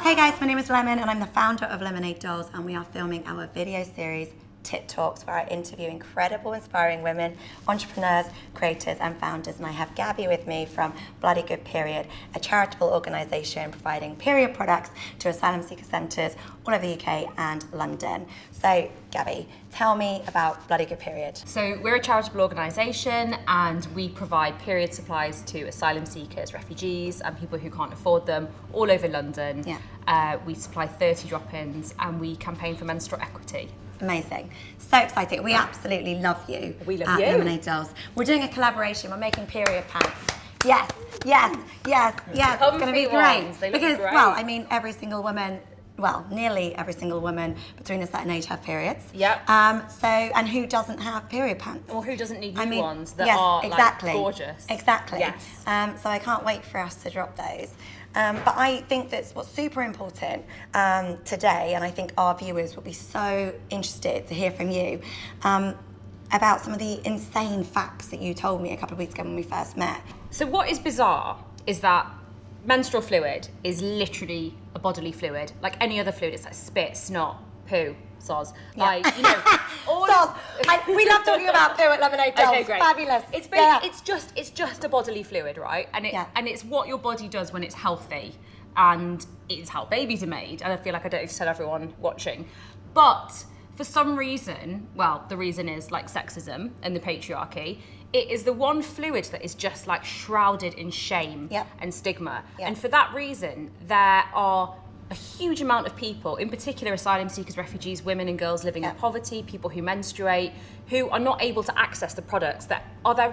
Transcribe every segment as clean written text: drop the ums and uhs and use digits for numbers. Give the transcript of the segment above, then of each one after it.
Hey guys, my name is Lemon and I'm the founder of Lemonade Dolls, and we are filming our video series Tit Talks, where I interview incredible, inspiring women, entrepreneurs, creators and founders. And I have Gabby with me from Bloody Good Period, a charitable organisation providing period products to asylum seeker centres all over the UK and London. So Gabby, tell me about Bloody Good Period. So we're a charitable organisation and we provide period supplies to asylum seekers, refugees and people who can't afford them all over London. Yeah. We supply 30 drop-ins and we campaign for menstrual equity. Amazing. So exciting. We absolutely love you. We love at you. Lemonade Dolls. We're doing a collaboration. We're making period pants. Yes, yes, yes, yes. It's going to be great. They look because, great. well, I mean, every single woman, well, nearly every single woman between a certain age have periods. Yep. And who doesn't have period pants? Or who doesn't need new ones that yes, are exactly. like gorgeous? Exactly. Yes. So I can't wait for us to drop those. But I think that's what's super important today, and I think our viewers will be so interested to hear from you about some of the insane facts that you told me a couple of weeks ago when we first met. So what is bizarre is that menstrual fluid is literally a bodily fluid, like any other fluid. It's like spit, snot, poo, soz. Yeah. Like, you know, all Soz. We love talking about poo at Lemonade Dolls. Okay, great. Fabulous. It's just a bodily fluid, right? And Yeah. and it's what your body does when it's healthy, and it's how babies are made. And I feel like I don't need to tell everyone watching, but for some reason, well, the reason is like sexism and the patriarchy. It is the one fluid that is just like shrouded in shame Yep. and stigma. Yep. And for that reason, there are a huge amount of people, in particular asylum seekers, refugees, women and girls living in Yep. poverty, people who menstruate, who are not able to access the products that are their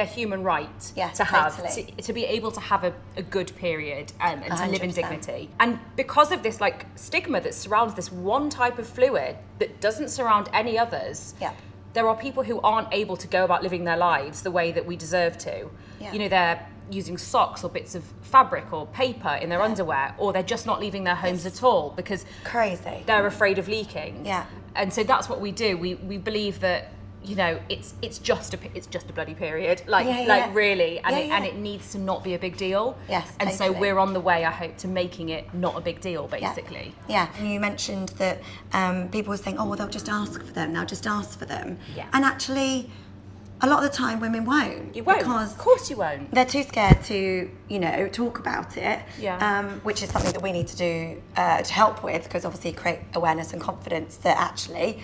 human right Yeah, to have, totally. to be able to have a good period and to live in 100%. dignity. And because of this like stigma that surrounds this one type of fluid that doesn't surround any others, Yeah. there are people who aren't able to go about living their lives the way that we deserve to. Yeah. You know, they're using socks or bits of fabric or paper in their underwear, or they're just not leaving their homes at all because Crazy. they're afraid of leaking. Yeah. And so that's what we do. We believe that, you know, it's just a bloody period, like Yeah, yeah. really, and Yeah, yeah. and it needs to not be a big deal. Yes, And so totally. we're on the way, I hope, to making it not a big deal, basically. Yeah, and you mentioned that people were saying, oh, well, they'll just ask for them. They'll just ask for them. Yeah. And actually, a lot of the time, women won't. You won't. Because Of course you won't. they're too scared to, you know, talk about it. Yeah. Which is something that we need to do to help with, because obviously create awareness and confidence that actually,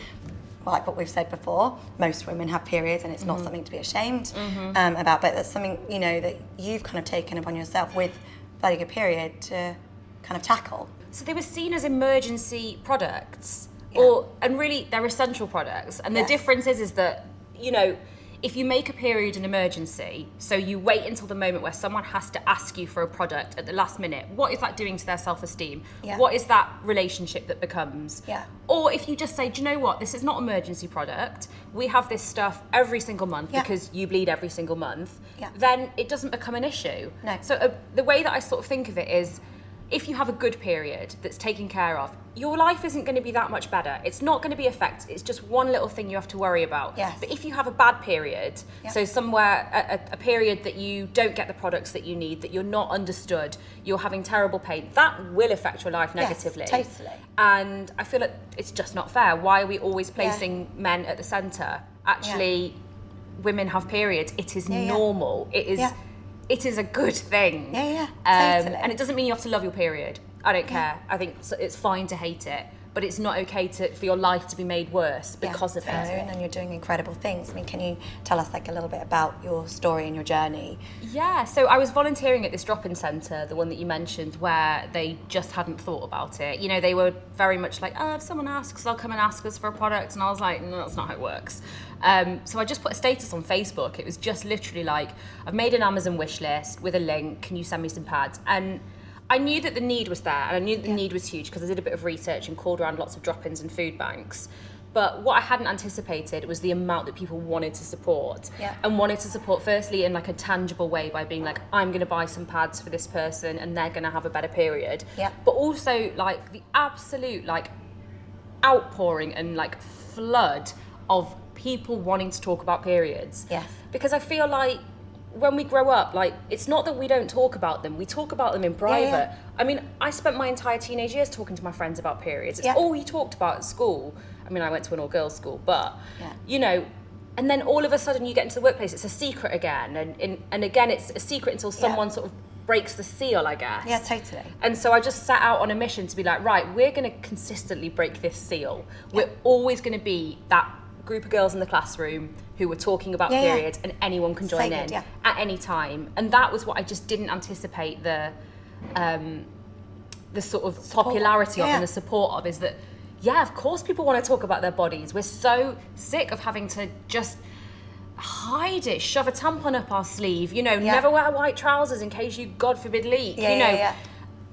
like what we've said before, most women have periods and it's not something to be ashamed about, but that's something, you know, that you've kind of taken upon yourself with Bloody Good Period to kind of tackle. So they were seen as emergency products, Yeah. and really they're essential products. And the Yes. difference is that, you know, if you make a period an emergency, so you wait until the moment where someone has to ask you for a product at the last minute, what is that doing to their self-esteem? Yeah. What is that relationship that becomes? Yeah. Or if you just say, do you know what, this is not an emergency product, we have this stuff every single month Yeah. because you bleed every single month, Yeah. then it doesn't become an issue. No. So the way that I sort of think of it is, if you have a good period that's taken care of, your life isn't going to be that much better. It's not going to be affected. It's just one little thing you have to worry about. Yes. But if you have a bad period, Yeah. so somewhere, a period that you don't get the products that you need, that you're not understood, you're having terrible pain, that will affect your life Yes, negatively. totally. And I feel like it's just not fair. Why are we always placing men at the centre? Actually, women have periods. It is Yeah, yeah. normal. It is. Yeah. It is a good thing. Yeah, yeah, totally. And it doesn't mean you have to love your period. I don't care. I think it's fine to hate it, but it's not okay for your life to be made worse because of it. And you're doing incredible things. I mean, can you tell us like a little bit about your story and your journey? Yeah, so I was volunteering at this drop-in centre, the one that you mentioned, where they just hadn't thought about it. You know, they were very much like, oh, if someone asks, they'll come and ask us for a product. And I was like, no, that's not how it works. So I just put a status on Facebook. It was just literally like, I've made an Amazon wish list with a link. Can you send me some pads? And I knew that the need was there, and I knew that the need was huge because I did a bit of research and called around lots of drop-ins and food banks. But what I hadn't anticipated was the amount that people wanted to support. Yeah. And wanted to support firstly in like a tangible way by being like, I'm going to buy some pads for this person and they're going to have a better period. Yeah. But also like the absolute like outpouring and like flood of people wanting to talk about periods. Yes. Because I feel like when we grow up, like, it's not that we don't talk about them, we talk about them in private. I mean, I spent my entire teenage years talking to my friends about periods. It's all you talked about at school. I mean, I went to an all-girls school, but, you know, and then all of a sudden you get into the workplace, it's a secret again. And again, it's a secret until someone sort of breaks the seal, I guess. Yeah, totally. And so I just set out on a mission to be like, right, we're going to consistently break this seal. We're always going to be that group of girls in the classroom who were talking about periods, and anyone can join in at any time. And that was what I just didn't anticipate the sort of popularity of and the support of, is that, of course people want to talk about their bodies. We're so sick of having to just hide it, shove a tampon up our sleeve, you know, never wear white trousers in case you, God forbid, leak, you know.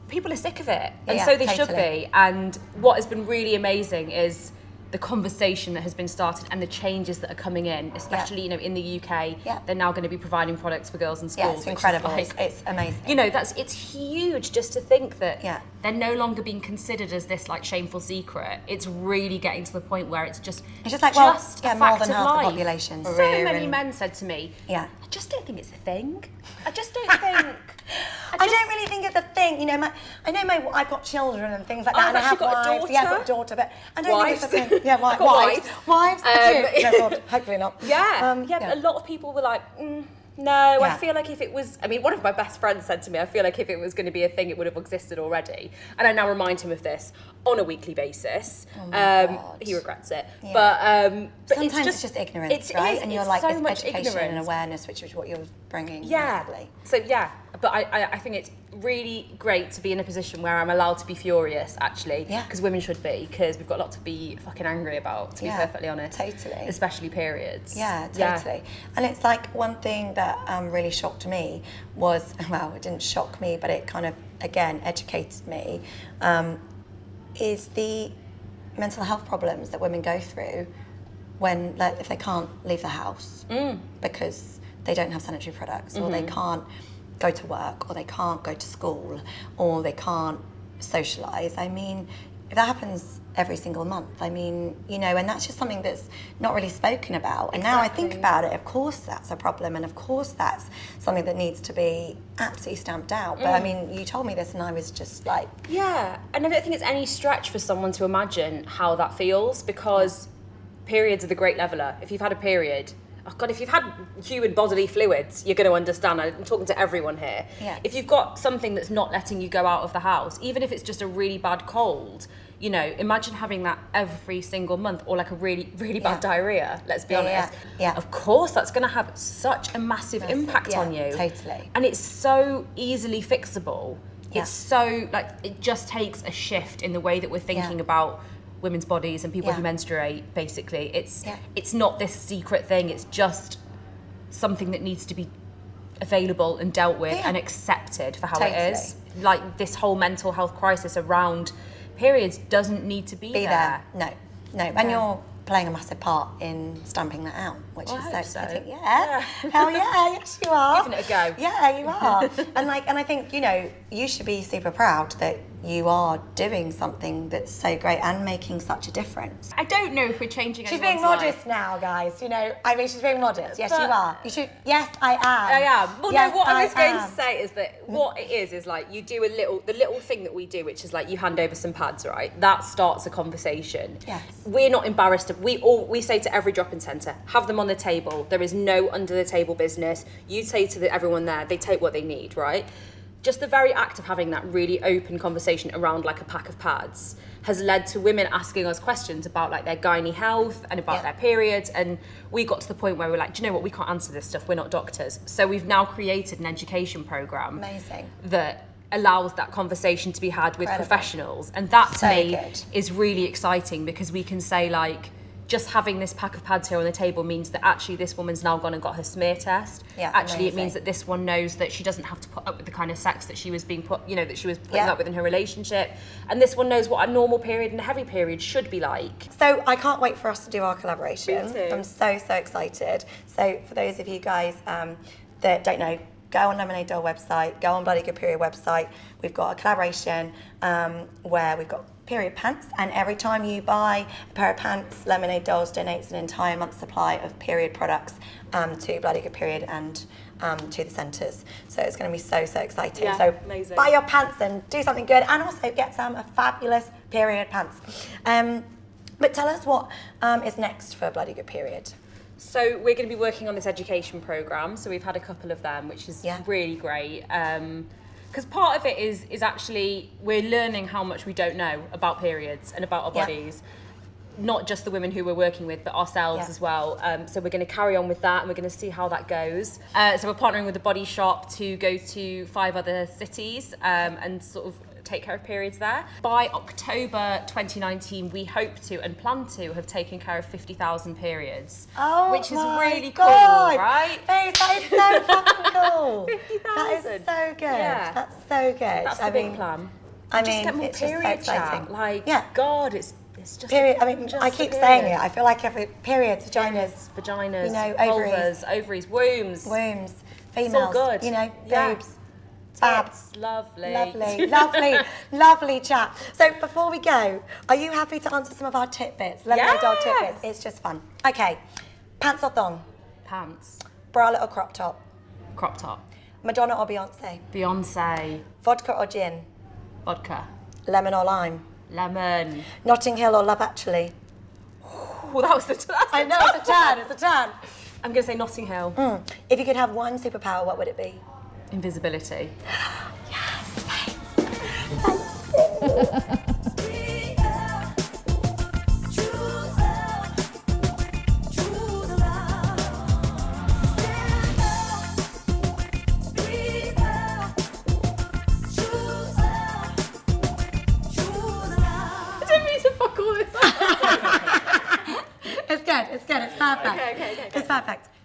People are sick of it, and so they should be. And what has been really amazing is the conversation that has been started and the changes that are coming in, especially, you know, in the UK. They're now going to be providing products for girls in schools. Yeah, it's incredible. It's amazing. You know, it's huge just to think that they're no longer being considered as this like shameful secret. It's really getting to the point where it's just like, more than half the population. So many men said to me, I just don't think it's a thing. I just don't think. I don't really think it's a thing. You know, I've got children and things like that. I've actually got a daughter. Yeah, I've got a daughter, but I don't think it's a thing. Yeah, wives. Wives. No, God, hopefully not. But a lot of people were like, no, I feel like if it was, I mean, one of my best friends said to me, I feel like if it was going to be a thing, it would have existed already. And I now remind him of this on a weekly basis. He regrets it. But sometimes it's just ignorance, right? And you're like, so it's much education ignorance. and awareness, which is what you're bringing. Massively. So but I think it's really great to be in a position where I'm allowed to be furious, actually, because women should be, because we've got a lot to be fucking angry about, to be perfectly honest. Totally. Especially periods. Yeah, totally. And it's like, one thing that really shocked me was, well, it didn't shock me, but it kind of, again, educated me, is the mental health problems that women go through when, like, if they can't leave the house because they don't have sanitary products, or they can't go to work, or they can't go to school, or they can't socialise. I mean, if that happens every single month, I mean, you know, and that's just something that's not really spoken about. And now I think about it, of course that's a problem, and of course that's something that needs to be absolutely stamped out. But I mean, you told me this and I was just like... Yeah, and I don't think it's any stretch for someone to imagine how that feels, because periods are the great leveller. If you've had a period... Oh God, if you've had human bodily fluids, you're going to understand. I'm talking to everyone here. If you've got something that's not letting you go out of the house, even if it's just a really bad cold, you know, imagine having that every single month, or like a really, really bad diarrhea, let's be honest. Of course, that's going to have such a massive impact on you. Totally. And it's so easily fixable. It's so, like, it just takes a shift in the way that we're thinking about women's bodies and people who menstruate, basically. It's not this secret thing, it's just something that needs to be available and dealt with and accepted for how it is. Like, this whole mental health crisis around periods doesn't need to be there. No. And you're playing a massive part in stamping that out, which is so exciting. Hell yeah, yes you are. Giving it a go. Yeah, you are. and I think, you know, you should be super proud that you are doing something that's so great and making such a difference. I don't know if we're changing She's being modest now, guys, you know. I mean, she's being modest. Yes, you are. You should. Yes, I am. Well, yes, no, what I was going to say is that what it is like, you do the little thing that we do, which is like, you hand over some pads, right? That starts a conversation. Yes. We're not embarrassed. We say to every drop-in centre, have them on the table. There is no under the table business. You say to everyone there, they take what they need, right? Just the very act of having that really open conversation around like a pack of pads has led to women asking us questions about like their gynae health and about their periods. And we got to the point where we're like, do you know what, we can't answer this stuff, we're not doctors. So we've now created an education programme that allows that conversation to be had with professionals. And that to me is really exciting, because we can say like, just having this pack of pads here on the table means that actually this woman's now gone and got her smear test. Actually, it means that this one knows that she doesn't have to put up with the kind of sex that she was being put, you know, that she was putting up with in her relationship. And this one knows what a normal period and a heavy period should be like. So I can't wait for us to do our collaboration. Me too. I'm so excited. So for those of you guys that don't know, go on Lemonade Doll website, go on Bloody Good Period website. We've got a collaboration where we've got period pants, and every time you buy a pair of pants, Lemonade Dolls donates an entire month's supply of period products to Bloody Good Period and to the centres. So it's going to be so exciting. Yeah, so amazing. buy your pants and do something good, and also get some fabulous period pants. But tell us what is next for Bloody Good Period. So we're going to be working on this education programme. So we've had a couple of them, which is really great. Because part of it is actually we're learning how much we don't know about periods and about our bodies. Not just the women who we're working with, but ourselves as well. So we're going to carry on with that, and we're going to see how that goes. So we're partnering with the Body Shop to go to 5 other cities and sort of take care of periods there. By October 2019, we hope to and plan to have taken care of 50,000 periods, which is really cool, right? That is so fucking cool. 50,000. That is so good. Yeah. That's so good. That's the big plan. I Just mean, get more it's just so period exciting. chat. Like, God, it's just period. I mean, I keep saying it. I feel like every periods, vaginas, vaginas, ovaries, ovaries, wombs, females, it's all good. boobs. Babs. Lovely. Lovely chat. So before we go, are you happy to answer some of our tidbits? Lemonade doll tidbits. It's just fun. Okay. Pants or thong? Pants. Bralette or crop top? Crop top. Madonna or Beyonce? Beyonce. Vodka or gin? Vodka. Lemon or lime? Lemon. Notting Hill or Love Actually? Oh, that was the I know, it's a turn. I'm going to say Notting Hill. If you could have one superpower, what would it be? Invisibility. Yes, thanks. I didn't mean to fuck all this up. It's good, it's perfect. Okay. It's perfect.